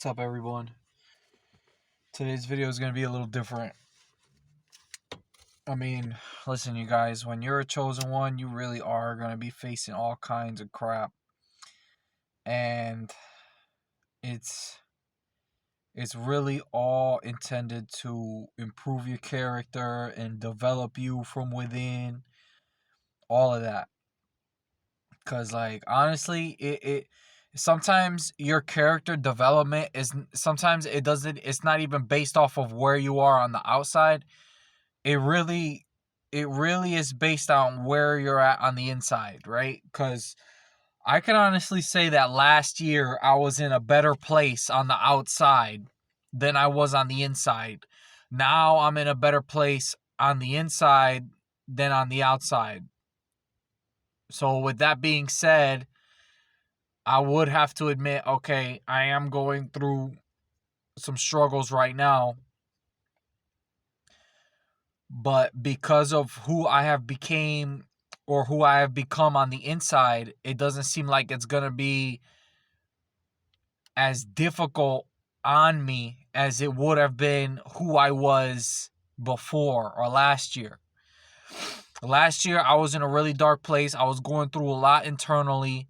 What's up, everyone? Today's video is going to be a little different. Listen, you guys, when you're a chosen one, you really are going to be facing all kinds of crap. And it's really all intended to improve your character and develop you from within, all of that. Because, honestly, it sometimes your character development sometimes it's not even based off of where you are on the outside. It really is based on where you're at on the inside, right? Because I can honestly say that last year I was in a better place on the outside than I was on the inside. Now I'm in a better place on the inside than on the outside. So with that being said, I would have to admit, okay, I am going through some struggles right now. But because of who I have became or who I have become on the inside, it doesn't seem like it's going to be as difficult on me as it would have been who I was before or last year. Last year, I was in a really dark place. I was going through a lot internally,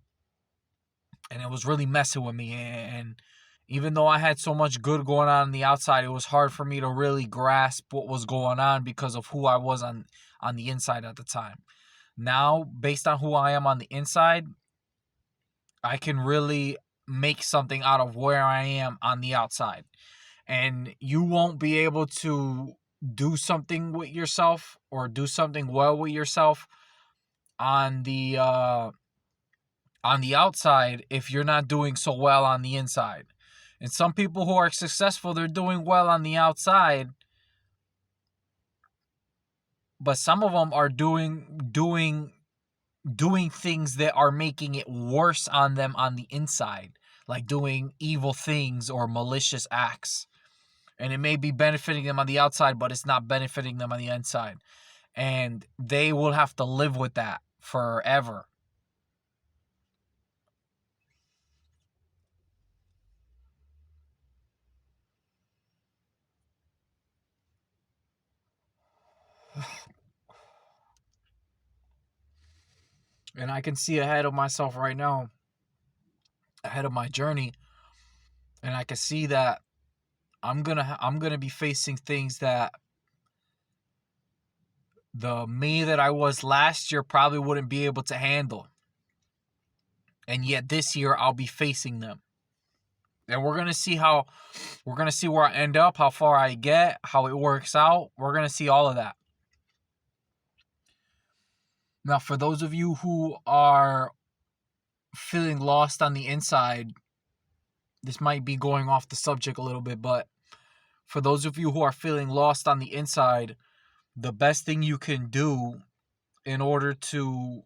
and it was really messing with me. And even though I had so much good going on the outside, it was hard for me to really grasp what was going on because of who I was on the inside at the time. Now, based on who I am on the inside, I can really make something out of where I am on the outside. And you won't be able to do something with yourself or do something well with yourself on the outside if you're not doing so well on the inside. And some people who are successful, they're doing well on the outside, but some of them are doing things that are making it worse on them on the inside, like doing evil things or malicious acts. And it may be benefiting them on the outside, but it's not benefiting them on the inside. And they will have to live with that forever. And I can see ahead of myself right now, ahead of my journey, and I can see that I'm gonna be facing things that the me that I was last year probably wouldn't be able to handle. And yet this year I'll be facing them. And we're gonna see where I end up, how far I get, how it works out. We're gonna see all of that. Now, for those of you who are feeling lost on the inside, this might be going off the subject a little bit, but for those of you who are feeling lost on the inside, the best thing you can do in order to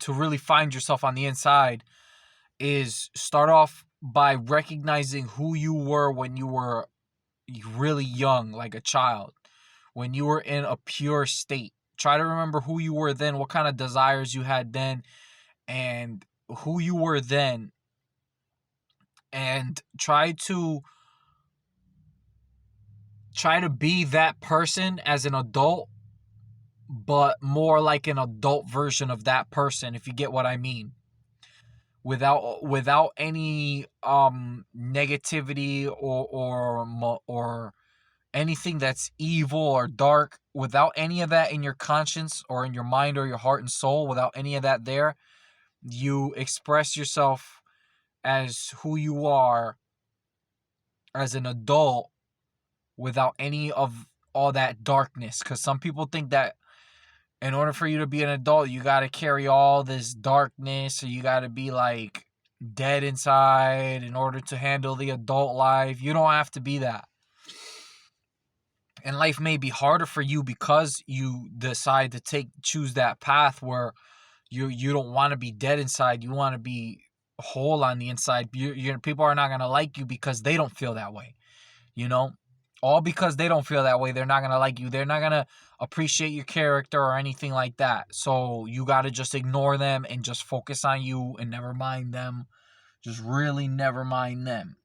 really find yourself on the inside is start off by recognizing who you were when you were really young, like a child, when you were in a pure state. Try to remember who you were then, what kind of desires you had then, and who you were then. And try to be that person as an adult, but more like an adult version of that person, if you get what I mean. Without any negativity or anything that's evil or dark, without any of that in your conscience or in your mind or your heart and soul, without any of that there, you express yourself as who you are as an adult without any of all that darkness. Because some people think that in order for you to be an adult, you got to carry all this darkness, or you got to be like dead inside in order to handle the adult life. You don't have to be that. And life may be harder for you because you decide to choose that path where you don't want to be dead inside. You want to be whole on the inside. People are not going to like you because they don't feel that way. All because they don't feel that way, they're not going to like you. They're not going to appreciate your character or anything like that. So you got to just ignore them and just focus on you and never mind them. Just really never mind them.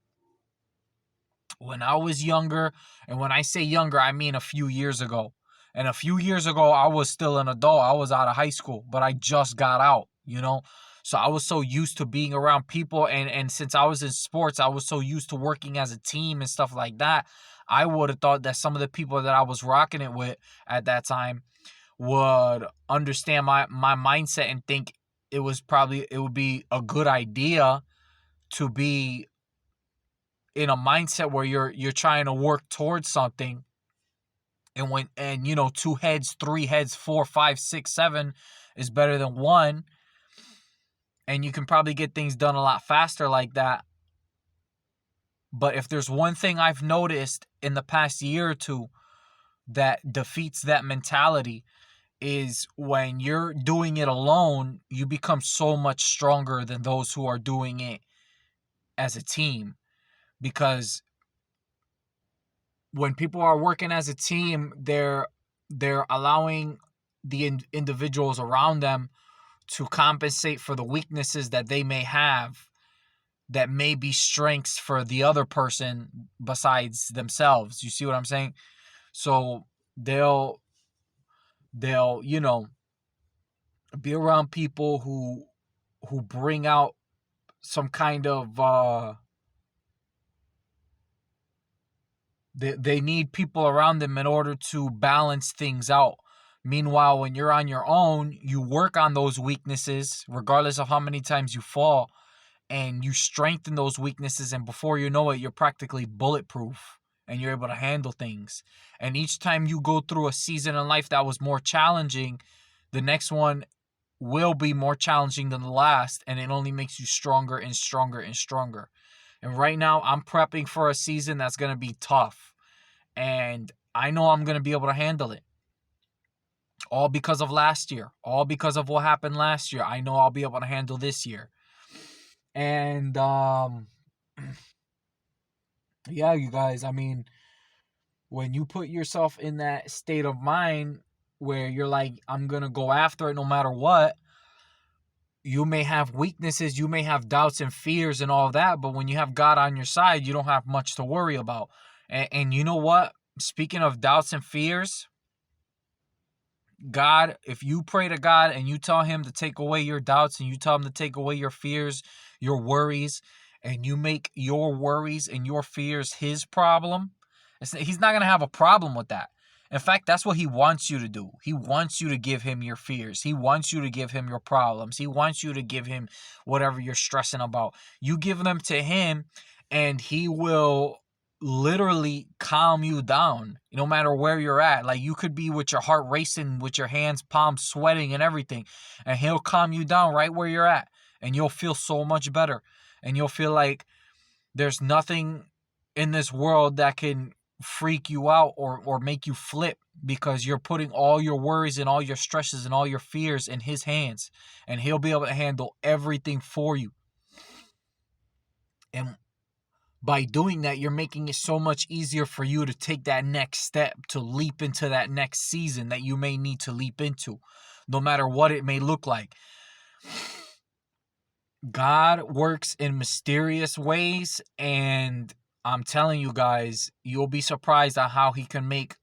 When I was younger, and when I say younger, I mean a few years ago. And a few years ago, I was still an adult. I was out of high school, but I just got out, you know? So I was so used to being around people. And since I was in sports, I was so used to working as a team and stuff like that. I would have thought that some of the people that I was rocking it with at that time would understand my mindset and think it would be a good idea to be in a mindset where you're trying to work towards something, and you know, 2 heads, 3 heads, 4, 5, 6, 7 is better than one, and you can probably get things done a lot faster like that. But if there's one thing I've noticed in the past year or two that defeats that mentality, is when you're doing it alone, you become so much stronger than those who are doing it as a team. Because when people are working as a team, they're allowing the individuals around them to compensate for the weaknesses that they may have, that may be strengths for the other person besides themselves. You see what I'm saying? So they'll you know, be around people who bring out some kind of they need people around them in order to balance things out. Meanwhile, when you're on your own, you work on those weaknesses regardless of how many times you fall, and you strengthen those weaknesses, and before you know it, you're practically bulletproof and you're able to handle things. And each time you go through a season in life that was more challenging, the next one will be more challenging than the last, and it only makes you stronger and stronger and stronger. And right now, I'm prepping for a season that's going to be tough, and I know I'm going to be able to handle it. All because of last year, all because of what happened last year. I know I'll be able to handle this year. And yeah, you guys, I mean, when you put yourself in that state of mind where you're like, I'm going to go after it no matter what, you may have weaknesses, you may have doubts and fears and all that, but when you have God on your side, you don't have much to worry about. And you know what? Speaking of doubts and fears, God, if you pray to God and you tell him to take away your doubts, and you tell him to take away your fears, your worries, and you make your worries and your fears his problem, he's not going to have a problem with that. In fact, that's what he wants you to do. He wants you to give him your fears. He wants you to give him your problems. He wants you to give him whatever you're stressing about. You give them to him, and he will literally calm you down no matter where you're at. Like, you could be with your heart racing, with your hands, palms sweating and everything, and he'll calm you down right where you're at, and you'll feel so much better, and you'll feel like there's nothing in this world that can freak you out or make you flip, because you're putting all your worries and all your stresses and all your fears in his hands, and he'll be able to handle everything for you. And by doing that, you're making it so much easier for you to take that next step, to leap into that next season that you may need to leap into, no matter what it may look like. God works in mysterious ways, and I'm telling you guys, you'll be surprised at how he can make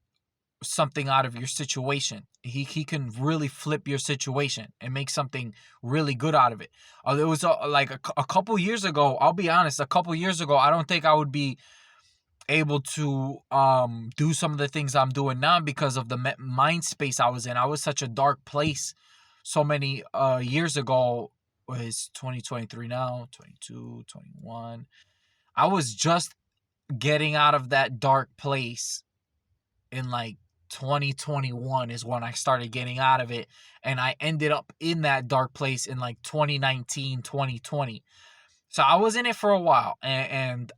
something out of your situation. He can really flip your situation and make something really good out of it. It was like a couple years ago, I'll be honest, a couple years ago, I don't think I would be able to do some of the things I'm doing now because of the mind space I was in. I was such a dark place so many years ago. Was 2023 now, 22, 21. I was just getting out of that dark place in like 2021 is when I started getting out of it, and I ended up in that dark place in like 2019, 2020. So I was in it for a while, and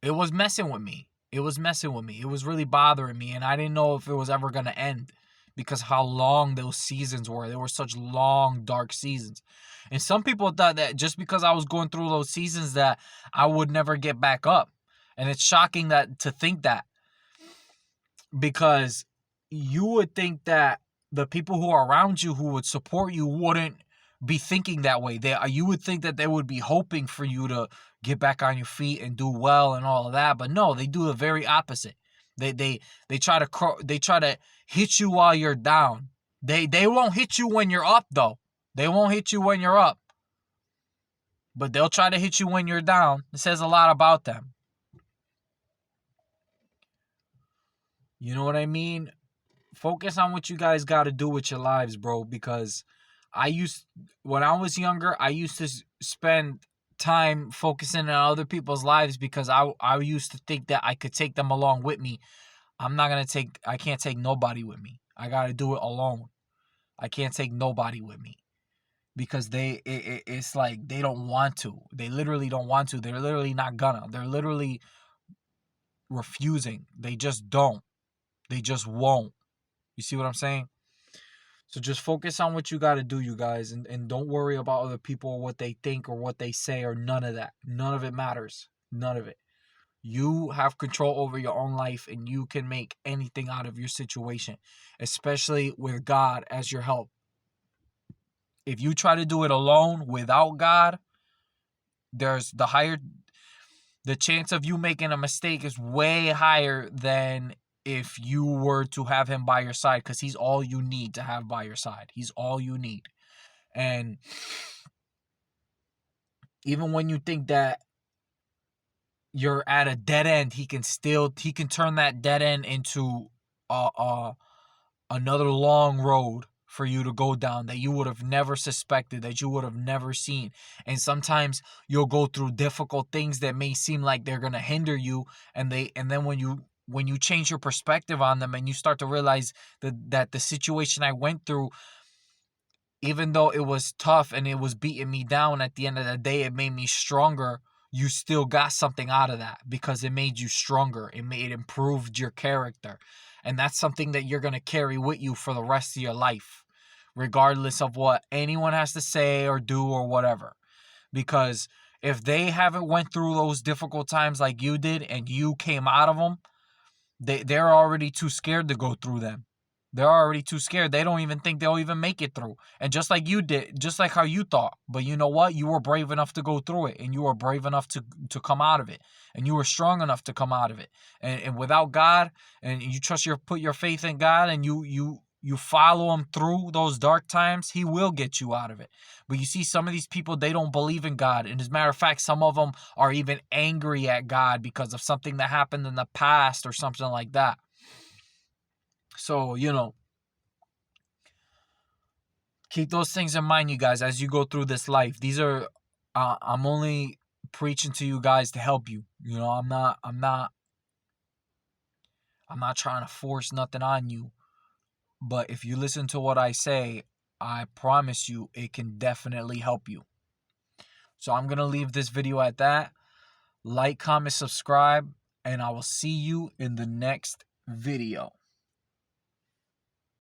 it was messing with me. It was messing with me. It was really bothering me, and I didn't know if it was ever going to end because how long those seasons were. They were such long, dark seasons. And some people thought that just because I was going through those seasons that I would never get back up. And it's shocking to think that, because you would think that the people who are around you who would support you wouldn't be thinking that way. You would think that they would be hoping for you to get back on your feet and do well and all of that, but no, they do the very opposite. They try to hit you while you're down. They won't hit you when you're up though. They won't hit you when you're up. But they'll try to hit you when you're down. It says a lot about them. You know what I mean? Focus on what you guys got to do with your lives, bro, because when I was younger, I used to spend time focusing on other people's lives because I used to think that I could take them along with me. I can't take nobody with me. I got to do it alone. I can't take nobody with me because it's like they don't want to. They literally don't want to. They're literally not gonna. They're literally refusing. They just don't. They just won't. You see what I'm saying? So just focus on what you got to do, you guys, and don't worry about other people or what they think or what they say or none of that. None of it matters. None of it. You have control over your own life and you can make anything out of your situation, especially with God as your help. If you try to do it alone without God, the chance of you making a mistake is way higher than if you were to have him by your side, because he's all you need to have by your side. He's all you need. And even when you think that you're at a dead end, he can turn that dead end into another long road for you to go down that you would have never suspected, that you would have never seen. And sometimes you'll go through difficult things that may seem like they're going to hinder you, and then when you change your perspective on them and you start to realize that the situation I went through, even though it was tough and it was beating me down, at the end of the day it made me stronger. You still got something out of that because it made you stronger. It improved your character. And that's something that you're going to carry with you for the rest of your life, regardless of what anyone has to say or do or whatever. Because if they haven't went through those difficult times like you did and you came out of them, they're already too scared to go through them. They're already too scared. They don't even think they'll even make it through. And just like you did, just like how you thought. But you know what? You were brave enough to go through it. And you were brave enough to come out of it. And you were strong enough to come out of it. And without God, and you put your faith in God, and you follow him through those dark times, he will get you out of it. But you see, some of these people, they don't believe in God. And as a matter of fact, some of them are even angry at God because of something that happened in the past or something like that. So, keep those things in mind, you guys, as you go through this life. These are, I'm only preaching to you guys to help you. I'm not trying to force nothing on you. But if you listen to what I say, I promise you it can definitely help you. So I'm going to leave this video at that. Like, comment, subscribe, and I will see you in the next video.